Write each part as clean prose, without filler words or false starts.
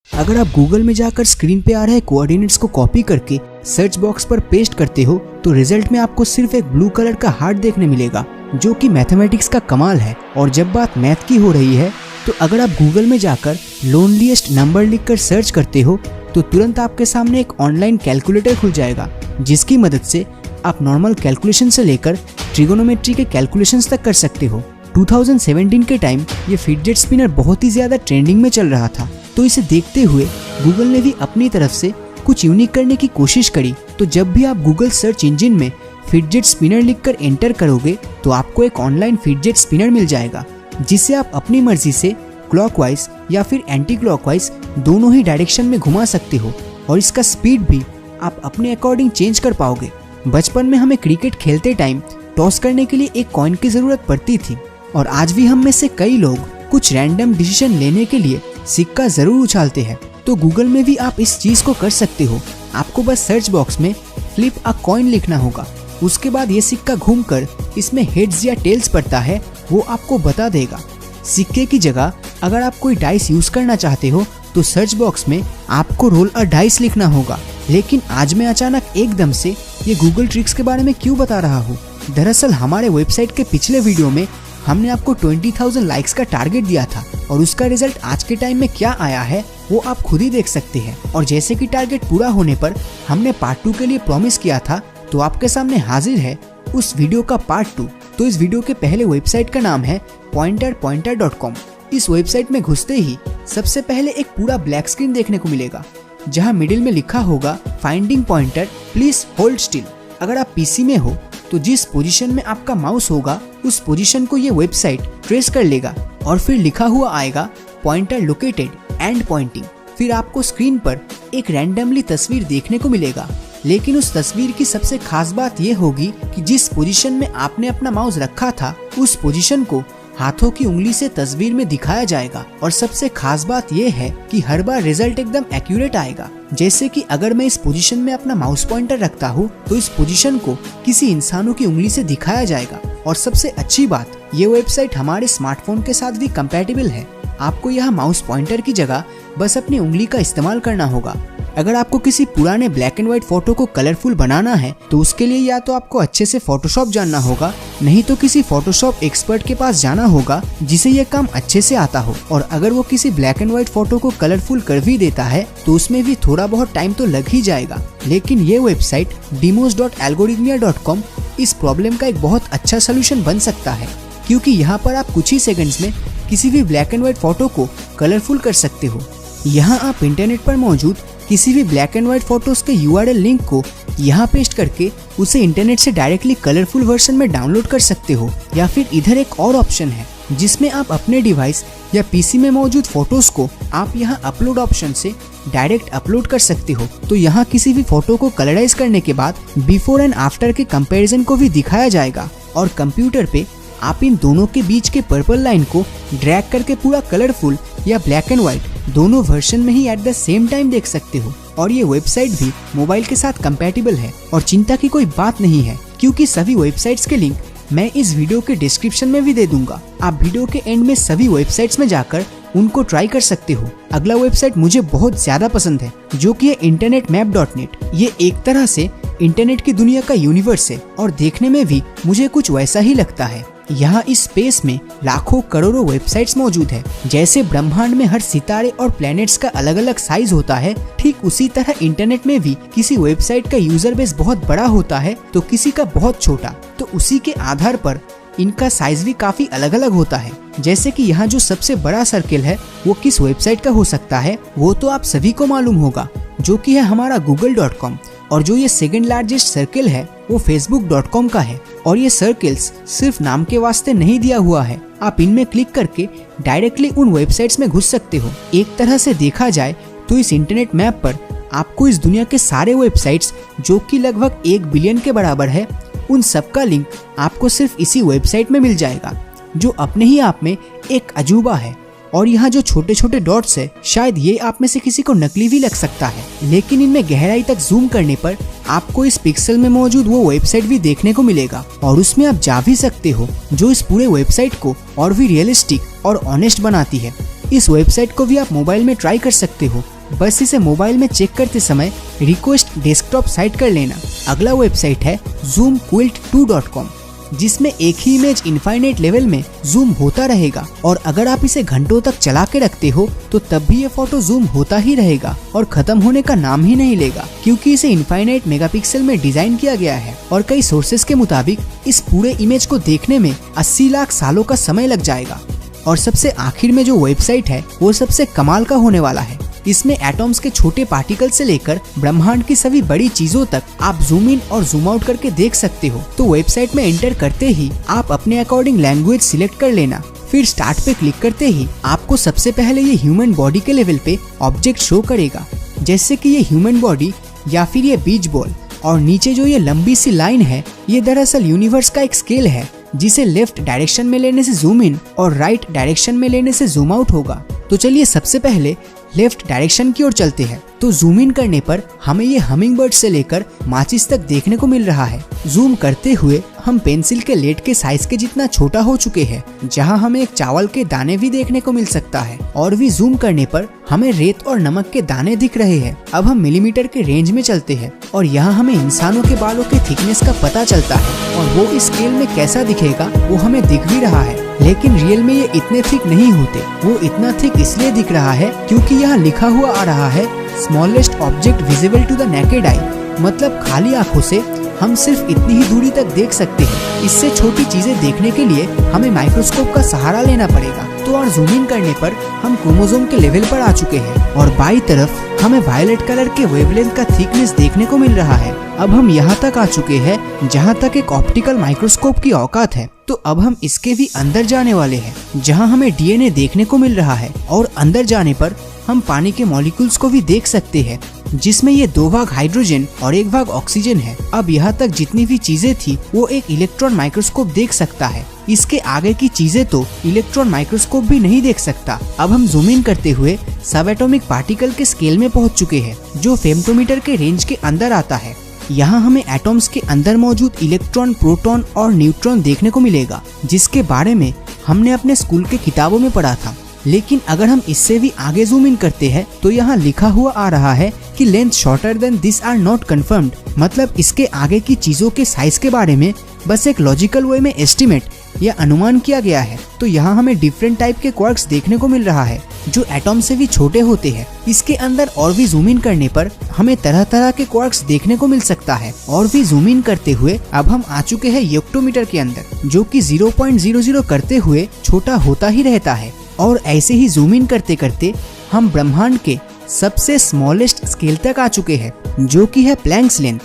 अगर आप गूगल में जाकर स्क्रीन पे आ रहे कोऑर्डिनेट्स को कॉपी करके सर्च बॉक्स पर पेस्ट करते हो तो रिजल्ट में आपको सिर्फ एक ब्लू कलर का हार्ट देखने मिलेगा, जो कि मैथमेटिक्स का कमाल है। और जब बात मैथ की हो रही है तो अगर आप गूगल में जाकर लोनलीएस्ट नंबर लिखकर सर्च करते हो तो तुरंत आपके सामने एक ऑनलाइन कैलकुलेटर खुल जाएगा, जिसकी मदद से आप नॉर्मल कैलकुलेशन से लेकर ट्रिगोनोमेट्री के कैलकुलेशंस तक कर सकते हो। 2017 के टाइम ये फिडजेट स्पिनर बहुत ही ज्यादा ट्रेंडिंग में चल रहा था, तो इसे देखते हुए गूगल ने भी अपनी तरफ से कुछ यूनिक करने की कोशिश करी। तो जब भी आप गूगल सर्च इंजन में फिडजेट स्पिनर लिखकर एंटर करोगे तो आपको एक ऑनलाइन फिडजेट स्पिनर मिल जाएगा, जिसे आप अपनी मर्जी से क्लॉकवाइज या फिर एंटी क्लॉकवाइज दोनों ही डायरेक्शन में घुमा सकते हो, और इसका स्पीड भी आप अपने अकॉर्डिंग चेंज कर पाओगे। बचपन में हमें क्रिकेट खेलते टाइम टॉस करने के लिए एक कॉइन की जरूरत पड़ती थी, और आज भी हम में से कई लोग कुछ रैंडम डिसीजन लेने के लिए सिक्का जरूर उछालते हैं। तो गूगल में भी आप इस चीज को कर सकते हो। आपको बस सर्च बॉक्स में फ्लिप अ कॉइन लिखना होगा, उसके बाद ये सिक्का घूमकर इसमें हेड्स या टेल्स पड़ता है वो आपको बता देगा। सिक्के की जगह अगर आप कोई डाइस यूज करना चाहते हो तो सर्च बॉक्स में आपको रोल अ डाइस लिखना होगा। लेकिन आज मैं अचानक एकदम से ये गूगल ट्रिक्स के बारे में क्यों बता रहा हूँ? दरअसल हमारे वेबसाइट के पिछले वीडियो में हमने आपको 20,000 लाइक्स का टारगेट दिया था, और उसका रिजल्ट आज के टाइम में क्या आया है वो आप खुद ही देख सकते हैं। और जैसे कि टारगेट पूरा होने पर हमने पार्ट 2 के लिए प्रॉमिस किया था, तो आपके सामने हाजिर है उस वीडियो का पार्ट 2। तो इस वीडियो के पहले वेबसाइट का नाम है pointer.com। इस वेबसाइट में घुसते ही सबसे पहले एक पूरा ब्लैक स्क्रीन देखने को मिलेगा, जहाँ मिडिल में लिखा होगा finding pointer please hold still. अगर आप पीसी में हो तो जिस पोजीशन में आपका माउस होगा उस पोजीशन को ये वेबसाइट ट्रेस कर लेगा, और फिर लिखा हुआ आएगा पॉइंटर लोकेटेड एंड पॉइंटिंग। फिर आपको स्क्रीन पर एक रैंडमली तस्वीर देखने को मिलेगा, लेकिन उस तस्वीर की सबसे खास बात ये होगी कि जिस पोजीशन में आपने अपना माउस रखा था उस पोजीशन को हाथों की उंगली से तस्वीर में दिखाया जाएगा। और सबसे खास बात यह है कि हर बार रिजल्ट एकदम एक्यूरेट आएगा। जैसे कि अगर मैं इस पोजीशन में अपना माउस पॉइंटर रखता हूँ तो इस पोजीशन को किसी इंसानों की उंगली से दिखाया जाएगा। और सबसे अच्छी बात, ये वेबसाइट हमारे स्मार्टफोन के साथ भी कंपैटिबल है। आपको यहाँ माउस पॉइंटर की जगह बस अपनी उंगली का इस्तेमाल करना होगा। अगर आपको किसी पुराने ब्लैक एंड व्हाइट फोटो को कलरफुल बनाना है तो उसके लिए या तो आपको अच्छे से फोटोशॉप जानना होगा, नहीं तो किसी फोटोशॉप एक्सपर्ट के पास जाना होगा जिसे ये काम अच्छे से आता हो। और अगर वो किसी ब्लैक एंड व्हाइट फोटो को कलरफुल कर भी देता है तो उसमें भी थोड़ा बहुत टाइम तो लग ही जाएगा। लेकिन ये वेबसाइट demos.algorithmia.com इस प्रॉब्लम का एक बहुत अच्छा सोल्यूशन बन सकता है, क्योंकि यहाँ पर आप कुछ ही सेकंड्स में किसी भी ब्लैक एंड व्हाइट फोटो को कलरफुल कर सकते हो। यहाँ आप इंटरनेट पर मौजूद किसी भी ब्लैक एंड व्हाइट फोटोज के URL लिंक को यहाँ पेस्ट करके उसे इंटरनेट से डायरेक्टली कलरफुल वर्जन में डाउनलोड कर सकते हो। या फिर इधर एक और ऑप्शन है जिसमें आप अपने डिवाइस या पीसी में मौजूद फोटोज को आप यहाँ अपलोड ऑप्शन से डायरेक्ट अपलोड कर सकते हो। तो यहाँ किसी भी फोटो को कलराइज करने के बाद बिफोर एंड आफ्टर के कंपैरिजन को भी दिखाया जाएगा, और कंप्यूटर पे आप इन दोनों के बीच के पर्पल लाइन को ड्रैग करके पूरा कलरफुल या ब्लैक एंड व्हाइट दोनों वर्जन में ही एट द सेम टाइम देख सकते हो। और ये वेबसाइट भी मोबाइल के साथ कंपैटिबल है, और चिंता की कोई बात नहीं है, क्योंकि सभी वेबसाइट्स के लिंक मैं इस वीडियो के डिस्क्रिप्शन में भी दे दूंगा। आप वीडियो के एंड में सभी वेबसाइट्स में जाकर उनको ट्राई कर सकते हो। अगला वेबसाइट मुझे बहुत ज्यादा पसंद है, जो कि है internetmap.net। ये एक तरह से इंटरनेट की दुनिया का यूनिवर्स है, और देखने में भी मुझे कुछ वैसा ही लगता है। यहाँ इस स्पेस में लाखों करोड़ों वेबसाइट्स मौजूद है। जैसे ब्रह्मांड में हर सितारे और प्लैनेट्स का अलग अलग साइज होता है, ठीक उसी तरह इंटरनेट में भी किसी वेबसाइट का यूजर बेस बहुत बड़ा होता है तो किसी का बहुत छोटा। तो उसी के आधार पर इनका साइज भी काफी अलग अलग होता है। जैसे कि यहाँ जो सबसे बड़ा सर्किल है वो किस वेबसाइट का हो सकता है वो तो आप सभी को मालूम होगा, जो कि है हमारा google.com। और जो ये सेकंड लार्जेस्ट सर्किल है वो facebook.com का है। और ये सर्किल्स सिर्फ नाम के वास्ते नहीं दिया हुआ है, आप इनमें क्लिक करके डायरेक्टली उन वेबसाइट्स में घुस सकते हो। एक तरह से देखा जाए तो इस इंटरनेट मैप पर आपको इस दुनिया के सारे वेबसाइट्स, जो कि लगभग 1 बिलियन के बराबर है, उन सब का लिंक आपको सिर्फ इसी वेबसाइट में मिल जाएगा, जो अपने ही आप में एक अजूबा है। और यहाँ जो छोटे छोटे डॉट्स है, शायद ये आप में से किसी को नकली भी लग सकता है, लेकिन इनमें गहराई तक जूम करने पर आपको इस पिक्सल में मौजूद वो वेबसाइट भी देखने को मिलेगा, और उसमें आप जा भी सकते हो, जो इस पूरे वेबसाइट को और भी रियलिस्टिक और ऑनेस्ट बनाती है। इस वेबसाइट को भी आप मोबाइल में ट्राई कर सकते हो, बस इसे मोबाइल में चेक करते समय रिक्वेस्ट डेस्कटॉप साइट कर लेना। अगला वेबसाइट है zoomquilt2.com, जिसमें एक ही इमेज इनफाइनाइट लेवल में जूम होता रहेगा और अगर आप इसे घंटों तक चला के रखते हो तो तब भी ये फोटो जूम होता ही रहेगा और खत्म होने का नाम ही नहीं लेगा, क्योंकि इसे इनफाइनाइट मेगापिक्सल में डिजाइन किया गया है और कई सोर्सेस के मुताबिक इस पूरे इमेज को देखने में 80 लाख सालों का समय लग जाएगा। और सबसे आखिर में जो वेबसाइट है वो सबसे कमाल का होने वाला है। इसमें एटॉम्स के छोटे पार्टिकल से लेकर ब्रह्मांड की सभी बड़ी चीजों तक आप जूम इन और जूम आउट करके देख सकते हो। तो वेबसाइट में एंटर करते ही आप अपने अकॉर्डिंग लैंग्वेज सिलेक्ट कर लेना, फिर स्टार्ट पे क्लिक करते ही आपको सबसे पहले ये ह्यूमन बॉडी के लेवल पे ऑब्जेक्ट शो करेगा, जैसे कि ये ह्यूमन बॉडी या फिर ये बीच बॉल। और नीचे जो ये लंबी सी लाइन है ये दरअसल यूनिवर्स का एक स्केल है, जिसे लेफ्ट डायरेक्शन में लेने से जूम इन और राइट डायरेक्शन में लेने से जूम आउट होगा। तो चलिए सबसे पहले लेफ्ट डायरेक्शन की ओर चलते हैं। तो जूम इन करने पर हमें ये हमिंग बर्ड से लेकर माचिस तक देखने को मिल रहा है। जूम करते हुए हम पेंसिल के लेड के साइज के जितना छोटा हो चुके हैं, जहां हमें एक चावल के दाने भी देखने को मिल सकता है। और भी जूम करने पर हमें रेत और नमक के दाने दिख रहे हैं। अब हम मिलीमीटर के रेंज में चलते हैं और यहाँ हमें इंसानों के बालों के थिकनेस का पता चलता है और वो इस स्केल में कैसा दिखेगा वो हमें दिख भी रहा है। लेकिन रियल में ये इतने थिक नहीं होते, वो इतना थिक इसलिए दिख रहा है क्योंकि यहाँ लिखा हुआ आ रहा है smallest object visible to the naked eye, मतलब खाली आंखों से हम सिर्फ इतनी ही दूरी तक देख सकते हैं। इससे छोटी चीजें देखने के लिए हमें माइक्रोस्कोप का सहारा लेना पड़ेगा। तो और जूम इन करने पर हम क्रोमोसोम के लेवल पर आ चुके हैं और बाई तरफ हमें वायलेट कलर के वेवलेंथ का थिकनेस देखने को मिल रहा है। अब हम यहाँ तक आ चुके हैं जहाँ तक एक ऑप्टिकल माइक्रोस्कोप की औकात है। तो अब हम इसके भी अंदर जाने वाले हैं, जहाँ हमें डीएनए देखने को मिल रहा है और अंदर जाने पर हम पानी के मॉलिक्यूल्स को भी देख सकते हैं, जिसमें ये 2 भाग हाइड्रोजन और 1 भाग ऑक्सीजन है। अब यहाँ तक जितनी भी चीजें थी वो एक इलेक्ट्रॉन माइक्रोस्कोप देख सकता है। इसके आगे की चीजें तो इलेक्ट्रॉन माइक्रोस्कोप भी नहीं देख सकता। अब हम जूम इन करते हुए सब एटॉमिक पार्टिकल के स्केल में पहुँच चुके हैं, जो फेमटोमीटर के रेंज के अंदर आता है। यहाँ हमें एटॉम्स के अंदर मौजूद इलेक्ट्रॉन, प्रोटॉन और न्यूट्रॉन देखने को मिलेगा, जिसके बारे में हमने अपने स्कूल के किताबों में पढ़ा था। लेकिन अगर हम इससे भी आगे जूम इन करते हैं तो यहाँ लिखा हुआ आ रहा है कि length shorter than this are not confirmed, मतलब इसके आगे की चीजों के साइज के बारे में बस एक लॉजिकल वे में एस्टिमेट या अनुमान किया गया है। तो यहाँ हमें डिफरेंट टाइप के क्वार्क्स देखने को मिल रहा है जो एटॉम से भी छोटे होते हैं। इसके अंदर और भी जूम इन करने पर हमें तरह तरह के क्वार्क्स देखने को मिल सकता है। और भी जूम इन करते हुए अब हम आ चुके हैं योक्टोमीटर के अंदर, जो कि 0.00 करते हुए छोटा होता ही रहता है। और ऐसे ही जूम इन करते करते हम ब्रह्मांड के सबसे स्मॉलेस्ट स्केल तक आ चुके हैं, जो कि है प्लैंक्स लेंथ।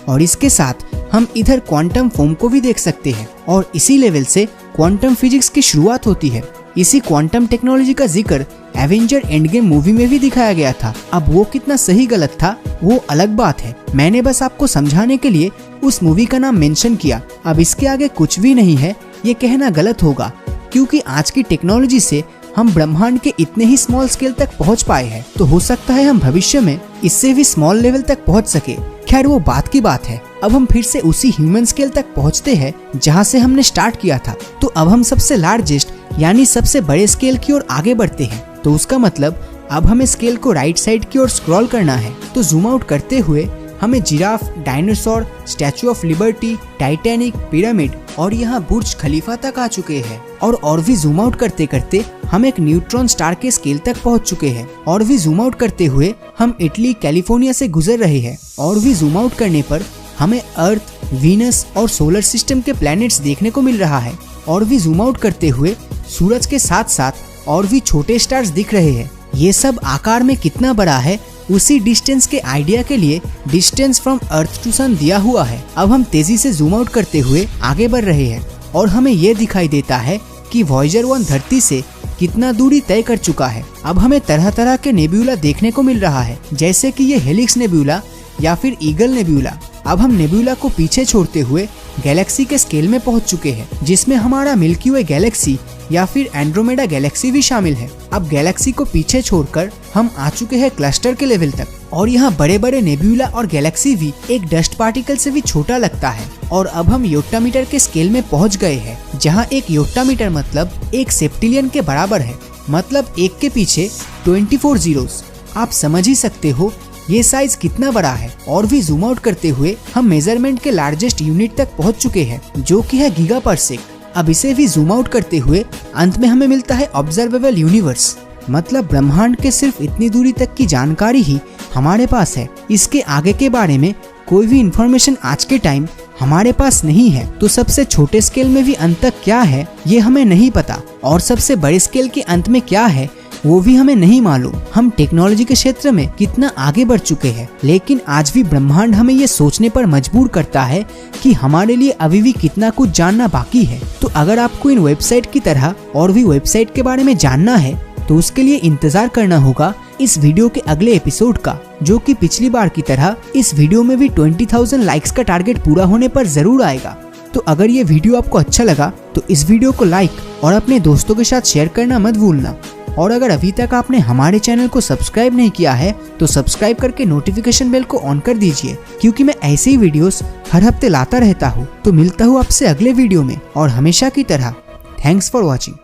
और इसके साथ हम इधर क्वांटम फोम को भी देख सकते हैं और इसी लेवल से क्वांटम फिजिक्स की शुरुआत होती है। इसी क्वांटम टेक्नोलॉजी का जिक्र एवेंजर एंड गेम मूवी में भी दिखाया गया था। अब वो कितना सही गलत था वो अलग बात है, मैंने बस आपको समझाने के लिए उस मूवी का नाम मेंशन किया। अब इसके आगे कुछ भी नहीं है, ये कहना गलत होगा, क्योंकि आज की टेक्नोलॉजी से हम ब्रह्मांड के इतने ही स्मॉल स्केल तक पहुंच पाए हैं। तो हो सकता है हम भविष्य में इससे भी स्मॉल लेवल तक पहुंच सके। खैर वो बात की बात है। अब हम फिर से उसी ह्यूमन स्केल तक पहुंचते हैं जहां से हमने स्टार्ट किया था। तो अब हम सबसे लार्जेस्ट यानी सबसे बड़े स्केल की ओर आगे बढ़ते हैं। तो उसका मतलब अब हमें स्केल को राइट साइड की ओर स्क्रॉल करना है। तो जूम आउट करते हुए हमें giraffe, dinosaur, statue of liberty, Titanic, pyramid और यहाँ बुर्ज खलीफा तक आ चुके हैं। और भी जूम आउट करते करते हम एक न्यूट्रॉन स्टार के स्केल तक पहुँच चुके हैं। और भी जूम आउट करते हुए हम इटली, कैलिफोर्निया से गुजर रहे हैं। और भी जूम आउट करने पर हमें अर्थ, वीनस और सोलर सिस्टम के प्लैनेट्स देखने को मिल रहा है। और भी जूम आउट करते हुए सूरज के साथ साथ और भी छोटे स्टार्स दिख रहे हैं। ये सब आकार में कितना बड़ा है उसी डिस्टेंस के आइडिया के लिए डिस्टेंस फ्रॉम अर्थ टू सन दिया हुआ है। अब हम तेजी से जूम आउट करते हुए आगे बढ़ रहे हैं और हमें ये दिखाई देता है कि वॉयेजर 1 धरती से कितना दूरी तय कर चुका है। अब हमें तरह तरह के नेब्यूला देखने को मिल रहा है, जैसे कि ये हेलिक्स नेब्यूला या फिर ईगल नेब्यूला। अब हम नेब्यूला को पीछे छोड़ते हुए गैलेक्सी के स्केल में पहुंच चुके हैं, जिसमें हमारा मिल्की वे गैलेक्सी या फिर एंड्रोमेडा गैलेक्सी भी शामिल है। अब गैलेक्सी को पीछे छोड़कर हम आ चुके हैं क्लस्टर के लेवल तक। और यहाँ बड़े बड़े नेब्यूला और गैलेक्सी भी एक डस्ट पार्टिकल से भी छोटा लगता है। और अब हम योक्टामीटर के स्केल में पहुँच गए हैं, जहाँ एक योक्टामीटर मतलब एक सेप्टिलियन के बराबर है। मतलब एक के पीछे 24 जीरोस। आप समझ ही सकते हो ये साइज कितना बड़ा है। और भी जूम आउट करते हुए हम मेजरमेंट के लार्जेस्ट यूनिट तक पहुंच चुके हैं, जो कि है गीगा पर सेक। अब इसे भी जूम आउट करते हुए अंत में हमें मिलता है ऑब्जर्वेबल यूनिवर्स, मतलब ब्रह्मांड के सिर्फ इतनी दूरी तक की जानकारी ही हमारे पास है। इसके आगे के बारे में कोई भी इंफॉर्मेशन आज के टाइम हमारे पास नहीं है। तो सबसे छोटे स्केल में भी अंत तक क्या है ये हमें नहीं पता, और सबसे बड़े स्केल के अंत में क्या है वो भी हमें नहीं मालूम। हम टेक्नोलॉजी के क्षेत्र में कितना आगे बढ़ चुके हैं, लेकिन आज भी ब्रह्मांड हमें ये सोचने पर मजबूर करता है कि हमारे लिए अभी भी कितना कुछ जानना बाकी है। तो अगर आपको इन वेबसाइट की तरह और भी वेबसाइट के बारे में जानना है तो उसके लिए इंतजार करना होगा इस वीडियो के अगले एपिसोड का, जो कि पिछली बार की तरह इस वीडियो में भी 20,000 लाइक्स का टारगेट पूरा होने पर जरूर आएगा। तो अगर ये वीडियो आपको अच्छा लगा तो इस वीडियो को लाइक और अपने दोस्तों के साथ शेयर करना मत भूलना। और अगर अभी तक आपने हमारे चैनल को सब्सक्राइब नहीं किया है तो सब्सक्राइब करके नोटिफिकेशन बेल को ऑन कर दीजिए, क्योंकि मैं ऐसे ही वीडियोस हर हफ्ते लाता रहता हूँ। तो मिलता हूँ आपसे अगले वीडियो में, और हमेशा की तरह थैंक्स फॉर वॉचिंग।